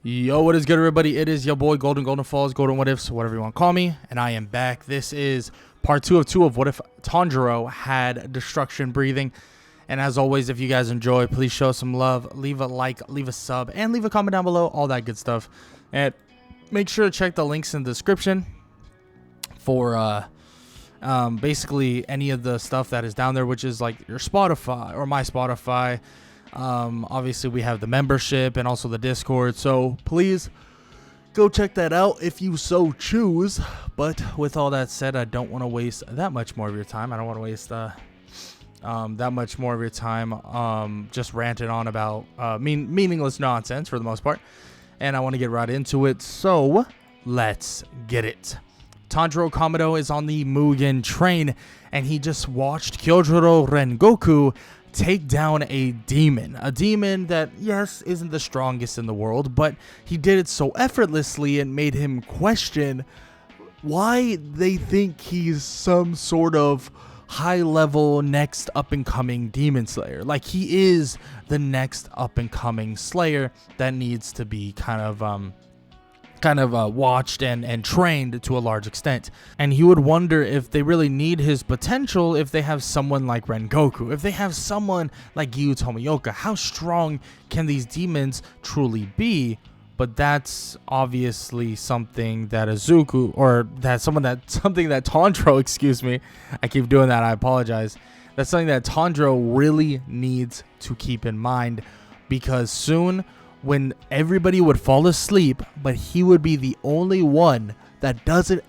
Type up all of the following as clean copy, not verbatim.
Yo, what is good, everybody? It is your boy Golden Falls, Golden What Ifs, whatever you want to call me, and I am back. This is part 2 of What If Tanjiro had destruction breathing. And as always, if you guys enjoy, please show some love, leave a like, leave a sub, and leave a comment down below, all that good stuff. And make sure to check the links in the description for basically any of the stuff that is down there, which is like your Spotify or my Spotify. Obviously we have the membership and also the Discord, so please go check that out if you so choose. But with all that said, I don't want to waste that much more of your time. I don't want to waste that much more of your time just ranting on about meaningless nonsense for the most part, and I want to get right into it, so let's get it. Tanjiro Kamado is on the Mugen train, and he just watched Kyojuro Rengoku take down a demon that, yes, isn't the strongest in the world, but he did it so effortlessly and made him question why they think he's some sort of high-level next up-and-coming demon slayer. Like, he is the next up-and-coming slayer that needs to be kind of watched and trained to a large extent. And he would wonder if they really need his potential if they have someone like Rengoku, if they have someone like Gyu Tomioka. How strong can these demons truly be? But that's obviously something that Izuku, or something that Tanjiro, excuse me, I keep doing that, I apologize. That's something that Tanjiro really needs to keep in mind, because soon, when everybody would fall asleep, but he would be the only one that isn't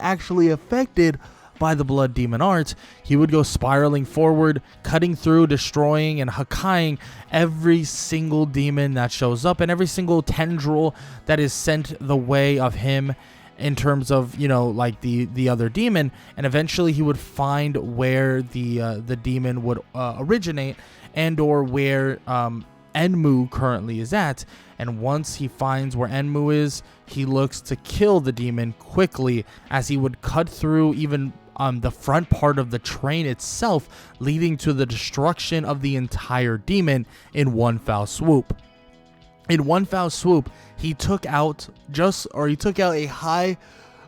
actually affected by the blood demon art, he would go spiraling forward, cutting through, destroying, and hakkaiing every single demon that shows up and every single tendril that is sent the way of him in terms of, you know, like the other demon. And eventually he would find where the demon would originate, and or where Enmu currently is at, and once he finds where Enmu is, he looks to kill the demon quickly, as he would cut through even the front part of the train itself, leading to the destruction of the entire demon in one foul swoop. In one foul swoop, he took out a high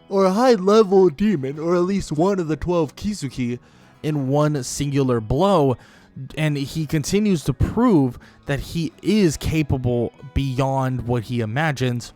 level demon, or at least one of the 12 Kisuki, in one singular blow. And he continues to prove that he is capable beyond what he imagines.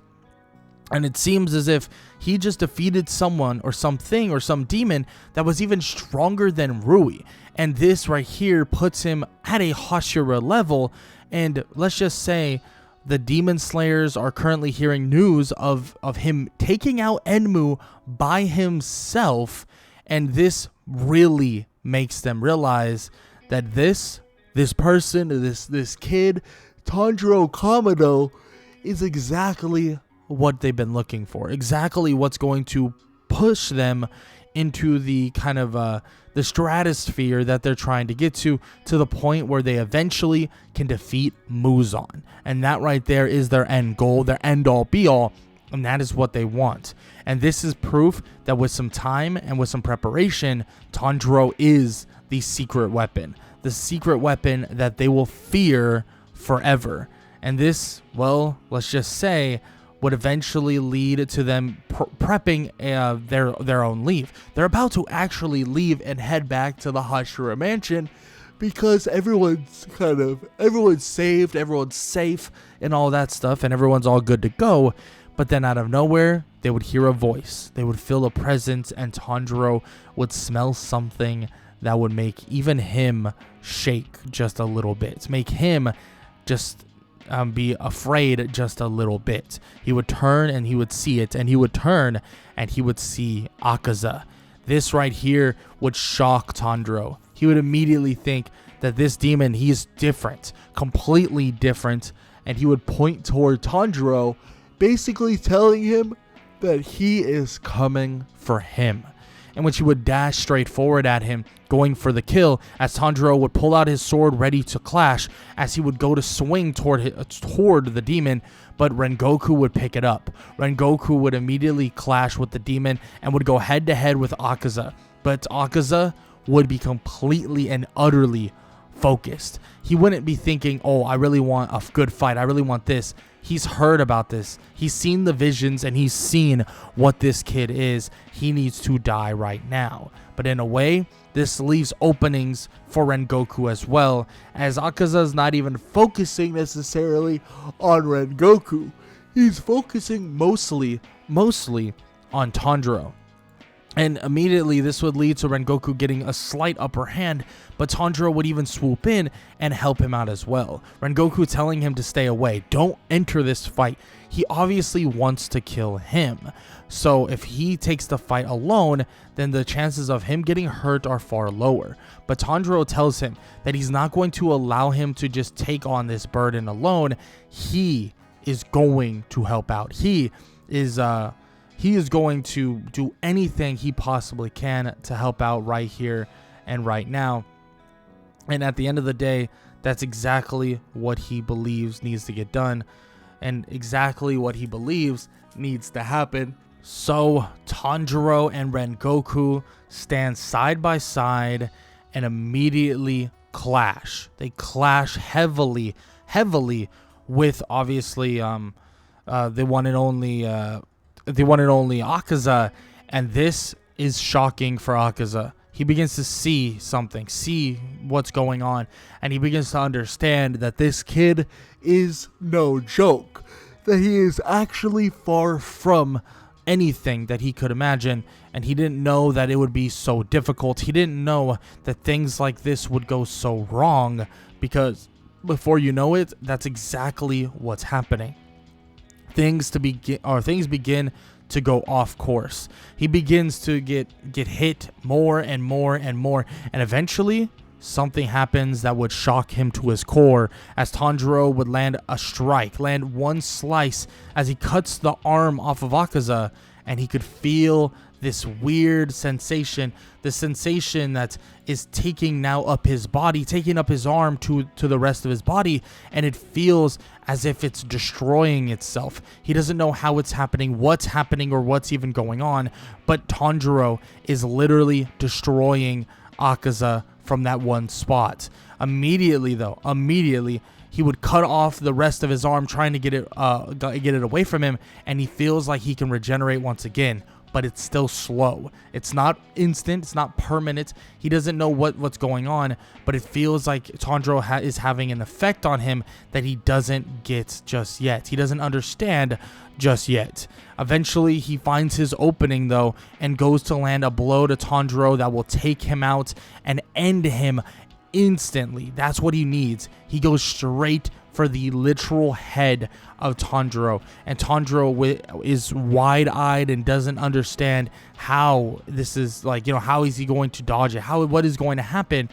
And it seems as if he just defeated someone or something or some demon that was even stronger than Rui. And this right here puts him at a Hashira level. And let's just say the demon slayers are currently hearing news of him taking out Enmu by himself. And this really makes them realize that this person, this kid, Tanjiro Kamado, is exactly what they've been looking for. Exactly what's going to push them into the kind of the stratosphere that they're trying to get to the point where they eventually can defeat Muzan. And that right there is their end goal, their end all be all. And that is what they want. And this is proof that with some time and with some preparation, Tanjiro is the secret weapon that they will fear forever. And this, well, let's just say, would eventually lead to them prepping their own leave. They're about to actually leave and head back to the Hashira mansion, because everyone's saved, everyone's safe, and all that stuff, and everyone's all good to go. But then out of nowhere, they would hear a voice. They would feel a presence, and Tanjiro would smell something that would make even him shake just a little bit. Make him just be afraid just a little bit. He would turn and he would see it, and he would turn and he would see Akaza. This right here would shock Tanjiro. He would immediately think that this demon, he is different, completely different, and he would point toward Tanjiro, basically telling him that he is coming for him. In which he would dash straight forward at him, going for the kill, as Tanjiro would pull out his sword ready to clash, as he would go to swing toward the demon, but Rengoku would pick it up. Rengoku would immediately clash with the demon and would go head to head with Akaza, but Akaza would be completely and utterly focused. He wouldn't be thinking, oh, I really want a good fight. I really want this. He's heard about this. He's seen the visions and he's seen what this kid is. He needs to die right now. But in a way, this leaves openings for Rengoku as well, as Akaza's not even focusing necessarily on Rengoku. He's focusing mostly on Tanjiro. And immediately this would lead to Rengoku getting a slight upper hand, but Tanjiro would even swoop in and help him out as well. Rengoku telling him to stay away, don't enter this fight. He obviously wants to kill him. So if he takes the fight alone, then the chances of him getting hurt are far lower. But Tanjiro tells him that he's not going to allow him to just take on this burden alone. He is going to help out. He is going to do anything he possibly can to help out right here and right now. And at the end of the day, that's exactly what he believes needs to get done and exactly what he believes needs to happen. So Tanjiro and Rengoku stand side by side and immediately clash. They clash heavily with obviously the one and only Akaza, and this is shocking for Akaza. He begins to see something, see what's going on, and he begins to understand that this kid is no joke, that he is actually far from anything that he could imagine, and he didn't know that it would be so difficult. He didn't know that things like this would go so wrong, because before you know it, that's exactly what's happening. Things begin to go off course. He begins to get hit more and more and more, and eventually something happens that would shock him to his core, as Tanjiro would land a strike, land one slice as he cuts the arm off of Akaza, and he could feel this weird sensation, the sensation that is taking now up his body, taking up his arm to the rest of his body, and it feels as if it's destroying itself. He doesn't know how it's happening, what's happening, or what's even going on, but Tanjiro is literally destroying Akaza from that one spot. Immediately, he would cut off the rest of his arm, trying to get it away from him, and he feels like he can regenerate once again. But it's still slow. It's not instant. It's not permanent. He doesn't know what's going on, but it feels like Tanjiro is having an effect on him that he doesn't get just yet. He doesn't understand just yet. Eventually, he finds his opening, though, and goes to land a blow to Tanjiro that will take him out and end him instantly. That's what he needs. He goes straight for the literal head of Tanjiro, and Tanjiro is wide-eyed and doesn't understand how this is, like, how is he going to dodge it, what is going to happen.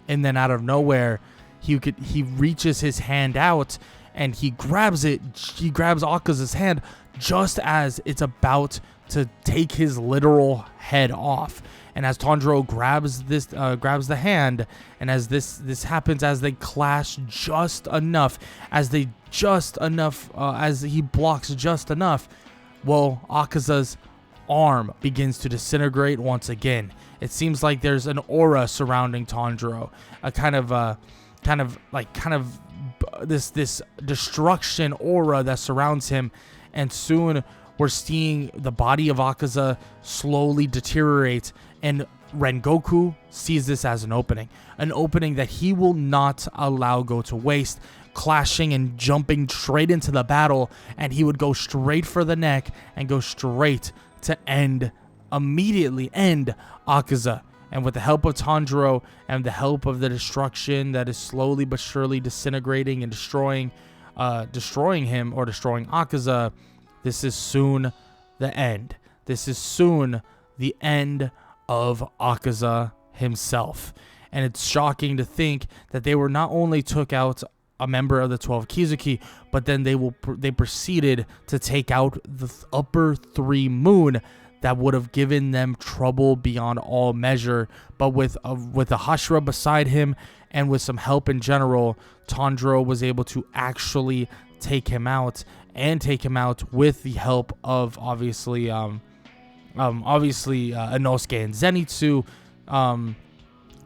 And then out of nowhere, he reaches his hand out and he grabs Akaza's hand just as it's about to take his literal head off. And as Tanjiro grabs the hand, and as this happens, as they clash just enough, as he blocks just enough, well, Akaza's arm begins to disintegrate once again. It seems like there's an aura surrounding Tanjiro, a kind of this destruction aura that surrounds him, and soon we're seeing the body of Akaza slowly deteriorate, and Rengoku sees this as an opening that he will not allow go to waste, clashing and jumping straight into the battle, and he would go straight for the neck and go straight to immediately end Akaza. And with the help of Tanjiro and the help of the destruction that is slowly but surely disintegrating and destroying him, or destroying Akaza, this is soon the end. This is soon the end of Akaza himself. And it's shocking to think that they not only took out a member of the 12 Kizuki, but then they proceeded to take out the upper 3 moon that would have given them trouble beyond all measure. But with a Hashira beside him and with some help in general, Tanjiro was able to actually take him out, and take him out with the help of obviously Inosuke and Zenitsu,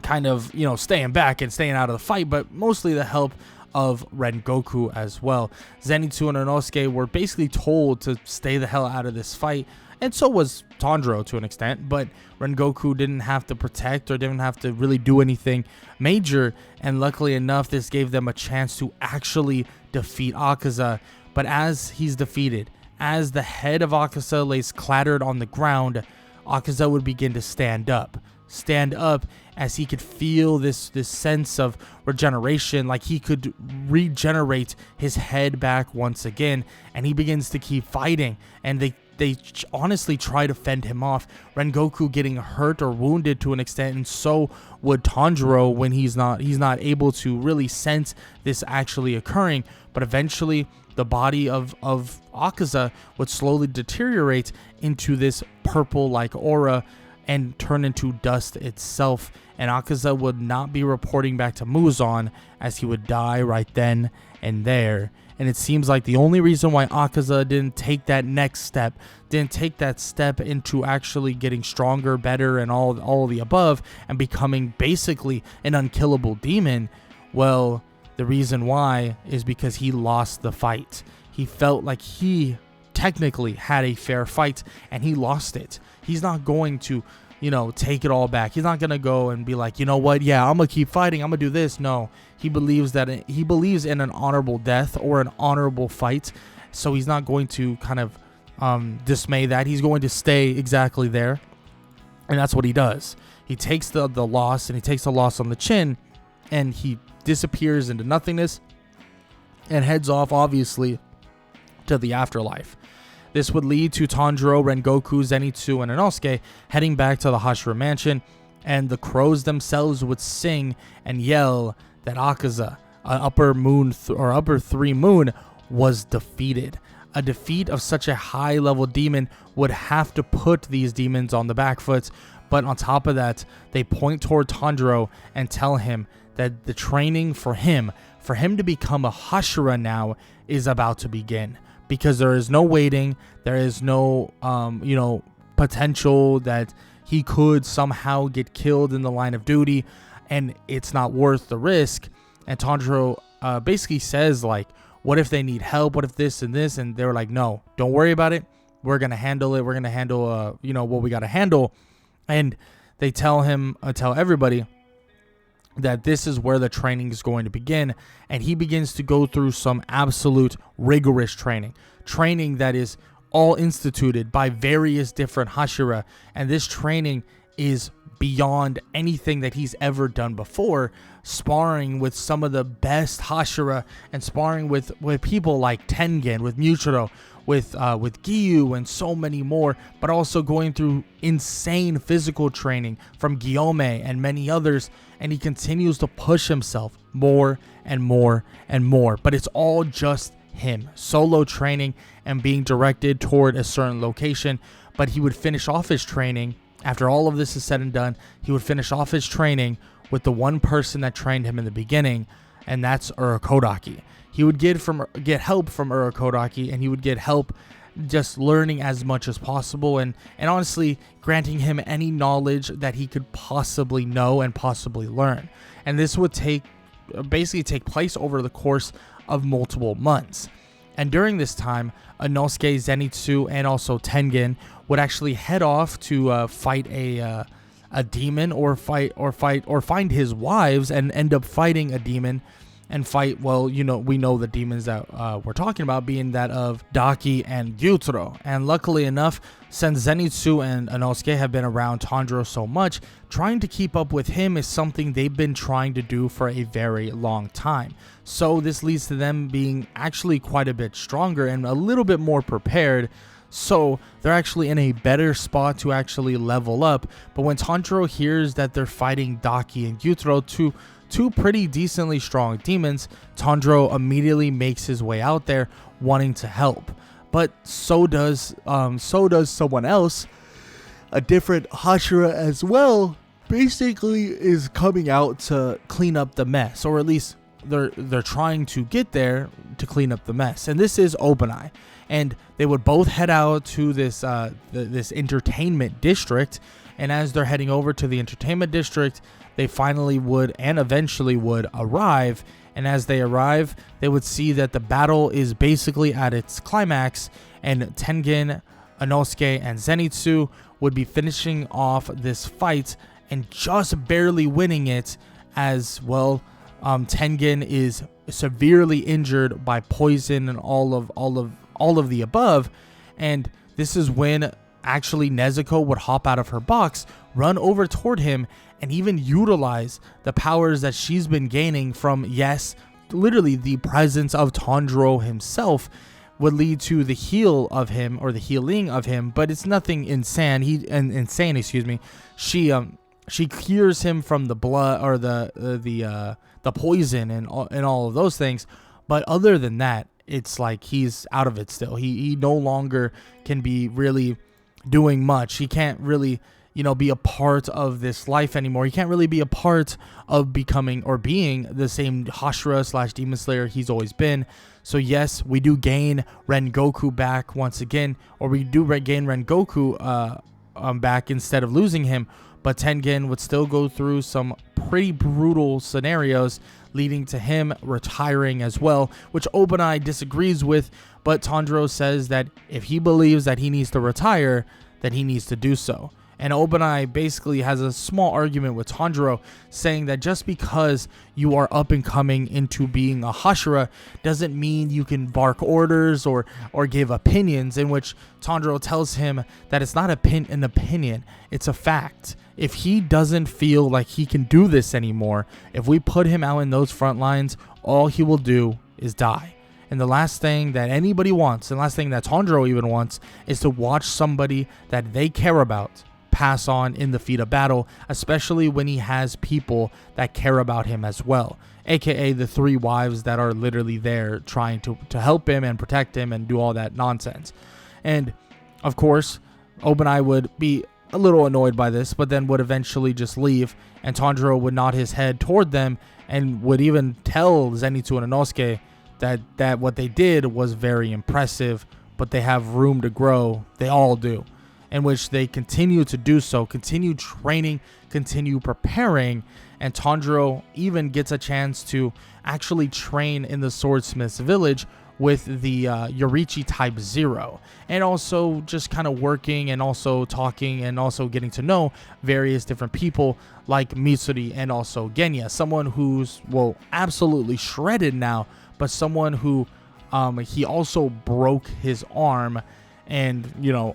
kind of, staying back and staying out of the fight, but mostly the help of Rengoku as well. Zenitsu and Inosuke were basically told to stay the hell out of this fight, and so was Tanjiro to an extent, but Rengoku didn't have to protect or didn't have to really do anything major, and luckily enough, this gave them a chance to actually defeat Akaza. But as he's defeated, as the head of Akaza lays clattered on the ground, Akaza would begin to stand up as he could feel this sense of regeneration, like he could regenerate his head back once again, and he begins to keep fighting, and they honestly try to fend him off. Rengoku getting hurt or wounded to an extent, and so would Tanjiro when he's not able to really sense this actually occurring. But eventually the body of Akaza would slowly deteriorate into this purple like aura and turn into dust itself, and Akaza would not be reporting back to Muzan, as he would die right then and there. And it seems like the only reason why Akaza didn't take that next step, didn't take that step into actually getting stronger, better, and all of the above, and becoming basically an unkillable demon, well, the reason why is because he lost the fight. He felt like he technically had a fair fight, and he lost it. He's not going to, take it all back. He's not going to go and be like, you know what, yeah, I'm going to keep fighting, I'm going to do this. No, he believes in an honorable death or an honorable fight, so he's not going to kind of dismay that. He's going to stay exactly there, and that's what he does. He takes the loss, and he takes the loss on the chin, and he disappears into nothingness and heads off, obviously, to the afterlife. This would lead to Tanjiro, Rengoku, Zenitsu, and Inosuke heading back to the Hashira mansion, and the crows themselves would sing and yell that Akaza, upper 3 moon, was defeated. A defeat of such a high level demon would have to put these demons on the back foot, but on top of that, they point toward Tanjiro and tell him that the training for him to become a Hashira now is about to begin. Because there is no waiting, there is no, potential that he could somehow get killed in the line of duty, and it's not worth the risk. And Tanjiro basically says, like, what if they need help? What if this and this? And they're like, no, don't worry about it. We're going to handle it. We're going to handle, what we got to handle. And they tell everybody that this is where the training is going to begin, and he begins to go through some absolute rigorous training that is all instituted by various different Hashira, and this training is beyond anything that he's ever done before, sparring with some of the best Hashira and sparring with people like Tengen, with Muchiro, with Giyu, and so many more, but also going through insane physical training from Guillaume and many others, and he continues to push himself more and more and more, but it's all just him, solo training and being directed toward a certain location. But he would finish off his training, after all of this is said and done, he would finish off his training with the one person that trained him in the beginning, and that's Urokodaki. He would get help from Urokodaki, and he would get help just learning as much as possible, and honestly granting him any knowledge that he could possibly know and possibly learn. And this would basically take place over the course of multiple months. And during this time, Inosuke, Zenitsu, and also Tengen would actually head off to fight a demon, or find his wives and end up fighting a demon and fight, well, we know the demons that we're talking about being that of Daki and Gyutaro. And luckily enough, since Zenitsu and Inosuke have been around Tanjiro so much, trying to keep up with him is something they've been trying to do for a very long time. So this leads to them being actually quite a bit stronger and a little bit more prepared. So they're actually in a better spot to actually level up. But when Tanjiro hears that they're fighting Daki and Gyutaro, two pretty decently strong demons, Tanjiro immediately makes his way out there wanting to help. But so does someone else, a different Hashira as well, basically is coming out to clean up the mess, or at least they're trying to get there to clean up the mess. And this is OpenEye, and they would both head out to this entertainment district, And as they're heading over to the entertainment district, they finally would and eventually would arrive. And as they arrive, they would see that the battle is basically at its climax, and Tengen, Inosuke, and Zenitsu would be finishing off this fight and just barely winning it, as well. Tengen is severely injured by poison and all of the above, and this is when actually Nezuko would hop out of her box, run over toward him, and even utilize the powers that she's been gaining from, yes, literally the presence of Tanjiro himself would lead to the heal of him, or the healing of him, but it's nothing insane. She cures him from the blood, or the poison and all of those things, but other than that, it's like he's out of it still. He no longer can be really doing much. He can't really, be a part of this life anymore. He can't really be a part of becoming or being the same Hashira / Demon Slayer he's always been. So yes, we do gain Rengoku back once again, or we do regain Rengoku back instead of losing him. But Tengen would still go through some pretty brutal scenarios, leading to him retiring as well, which Obanai disagrees with. But Tanjiro says that if he believes that he needs to retire, then he needs to do so. And Obanai basically has a small argument with Tanjiro, saying that just because you are up and coming into being a Hashira doesn't mean you can bark orders or give opinions, in which Tanjiro tells him that it's not an opinion, it's a fact. If he doesn't feel like he can do this anymore, if we put him out in those front lines, all he will do is die. And the last thing that anybody wants, and last thing that Tanjiro even wants, is to watch somebody that they care about pass on in the feat of battle, especially when he has people that care about him as well, aka the 3 wives that are literally there trying to help him and protect him and do all that nonsense. And of course, Obanai would be a little annoyed by this, but then would eventually just leave, and Tanjiro would nod his head toward them and would even tell Zenitsu and Inosuke that what they did was very impressive, but they have room to grow. They all do. In which they continue to do so, continue training, continue preparing, and Tanjiro even gets a chance to actually train in the Swordsmith's village with the Yorichi Type 0, and also just kind of working and also talking and also getting to know various different people like Mitsuri and also Genya, someone who's, well, absolutely shredded now, but someone who he also broke his arm, and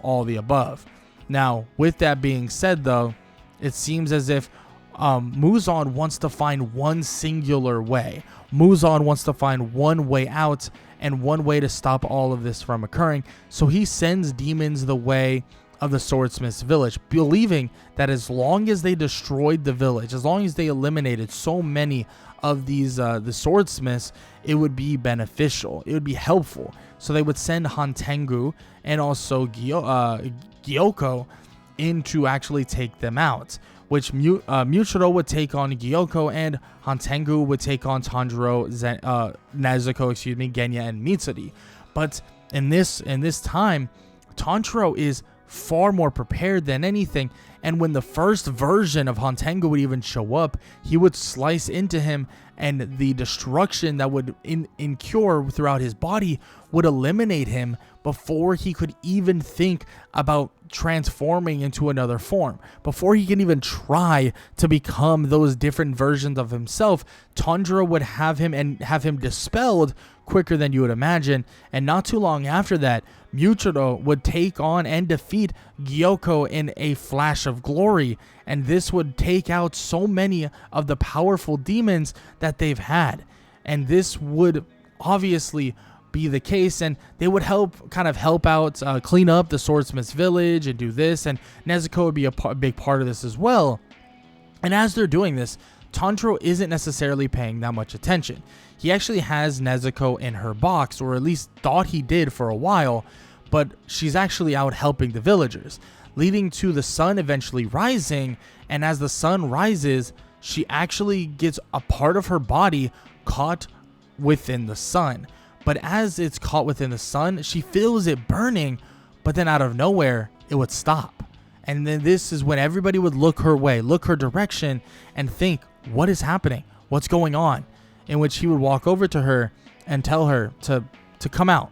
all the above. Now, with that being said, though, it seems as if Muzan wants to find one singular way. Muzan wants to find one way out and one way to stop all of this from occurring. So he sends demons the way of the Swordsmith's village, believing that as long as they destroyed the village, as long as they eliminated so many of these the Swordsmiths, it would be beneficial, it would be helpful. So they would send Hantengu and also Gyoko in to actually take them out, which Muchiro would take on Gyoko, and Hantengu would take on Tanjiro, Nezuko, Genya, and Mitsuri. But in this time, Tanjiro is far more prepared than anything, and when the first version of Hantengu would even show up, he would slice into him, and the destruction that would incur throughout his body would eliminate him before he could even think about transforming into another form. Before he can even try to become those different versions of himself, Tanjiro would have him dispelled quicker than you would imagine. And not too long after that, Muchiro would take on and defeat Gyoko in a flash of glory, and this would take out so many of the powerful demons that they've had. And this would obviously be the case, and they would help out clean up the Swordsmith's village and do this, and Nezuko would be a big part of this as well. And as they're doing this, Tanjiro isn't necessarily paying that much attention. He actually has Nezuko in her box, or at least thought he did for a while, but she's actually out helping the villagers, leading to the sun eventually rising. And as the sun rises, she actually gets a part of her body caught within the sun. But as it's caught within the sun, she feels it burning, but then out of nowhere, it would stop. And then this is when everybody would look her way, look her direction, and think, what is happening? What's going on? In which he would walk over to her and tell her to come out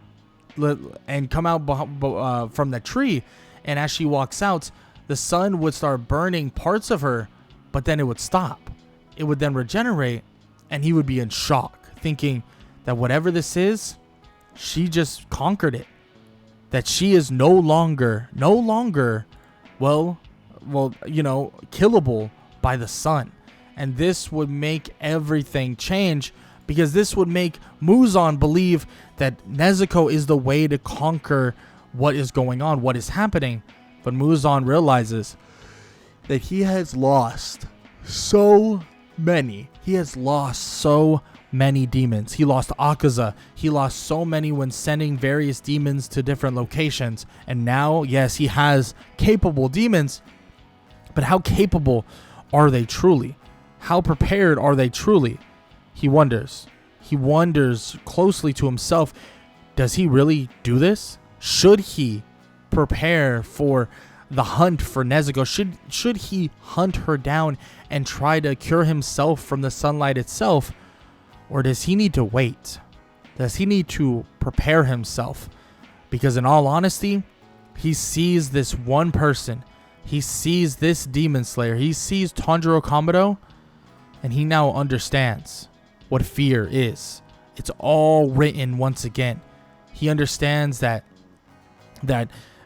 and come out from the tree. And as she walks out, the sun would start burning parts of her, but then it would stop. It would then regenerate, and he would be in shock, thinking that whatever this is, she just conquered it. That she is no longer, well, killable by the sun. And this would make everything change, because this would make Muzan believe that Nezuko is the way to conquer what is going on, what is happening. But Muzan realizes that he has lost so many. He has lost so many demons. He lost Akaza. He lost so many when sending various demons to different locations. And now, yes, he has capable demons, but how capable are they truly? How prepared are they truly? He wonders. He wonders closely to himself, does he really do this? Should he prepare for the hunt for Nezuko? Should he hunt her down and try to cure himself from the sunlight itself? Or does he need to wait? Does he need to prepare himself? Because in all honesty, he sees this one person. He sees this demon slayer. He sees Tanjiro Kamado, and he now understands what fear is. It's all written once again. He understands that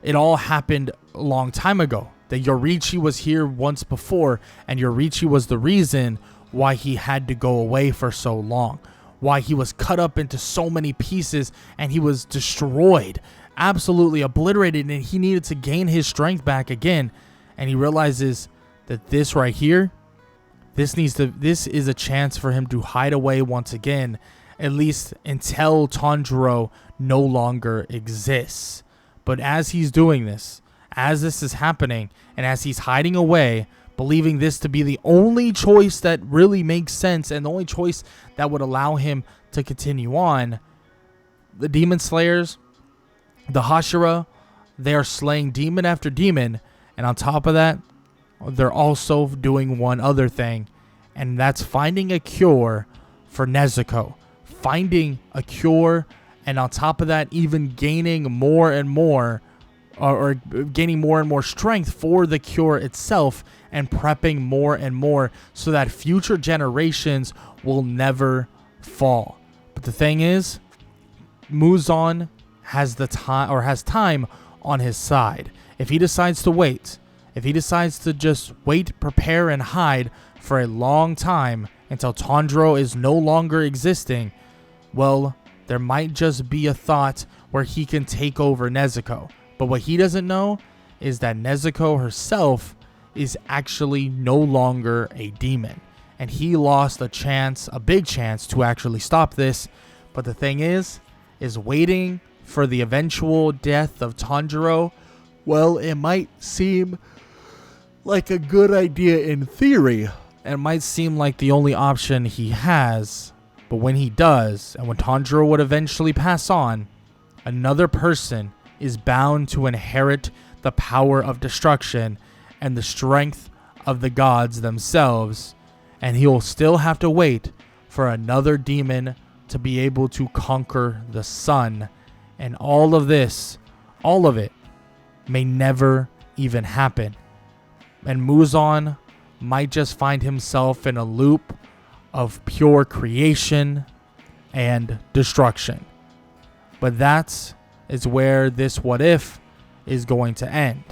it all happened a long time ago. That Yoriichi was here once before, and Yoriichi was the reason why he had to go away for so long. Why he was cut up into so many pieces and he was destroyed, absolutely obliterated, and he needed to gain his strength back again. And he realizes that this right here, this is a chance for him to hide away once again, at least until Tanjiro no longer exists. But as he's doing this, as this is happening, and as he's hiding away, believing this to be the only choice that really makes sense and the only choice that would allow him to continue on, the demon slayers, the Hashira, they are slaying demon after demon. And on top of that, they're also doing one other thing, and that's finding a cure for Nezuko. Finding a cure, and on top of that, even gaining more and more, or gaining more and more strength for the cure itself, and prepping more and more so that future generations will never fall. But the thing is, Muzan has time on his side. If he decides to wait, if he decides to just wait, prepare, and hide for a long time until Tanjiro is no longer existing, well, there might just be a thought where he can take over Nezuko. But what he doesn't know is that Nezuko herself is actually no longer a demon. And he lost a big chance to actually stop this. But the thing is waiting for the eventual death of Tanjiro, well, it might seem like a good idea in theory. It might seem like the only option he has. But when he does, and when Tanjiro would eventually pass on, another person is bound to inherit the power of destruction and the strength of the gods themselves. And he will still have to wait for another demon to be able to conquer the sun. And all of it, may never even happen. And Muzan might just find himself in a loop of pure creation and destruction. But that is where this what if is going to end.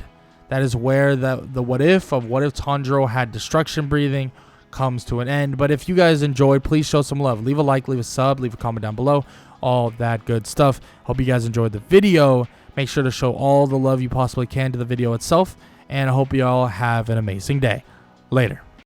That is where the what if Tanjiro had destruction breathing comes to an end. But if you guys enjoyed, please show some love. Leave a like, leave a sub, leave a comment down below. All that good stuff. Hope you guys enjoyed the video. Make sure to show all the love you possibly can to the video itself. And I hope you all have an amazing day. Later.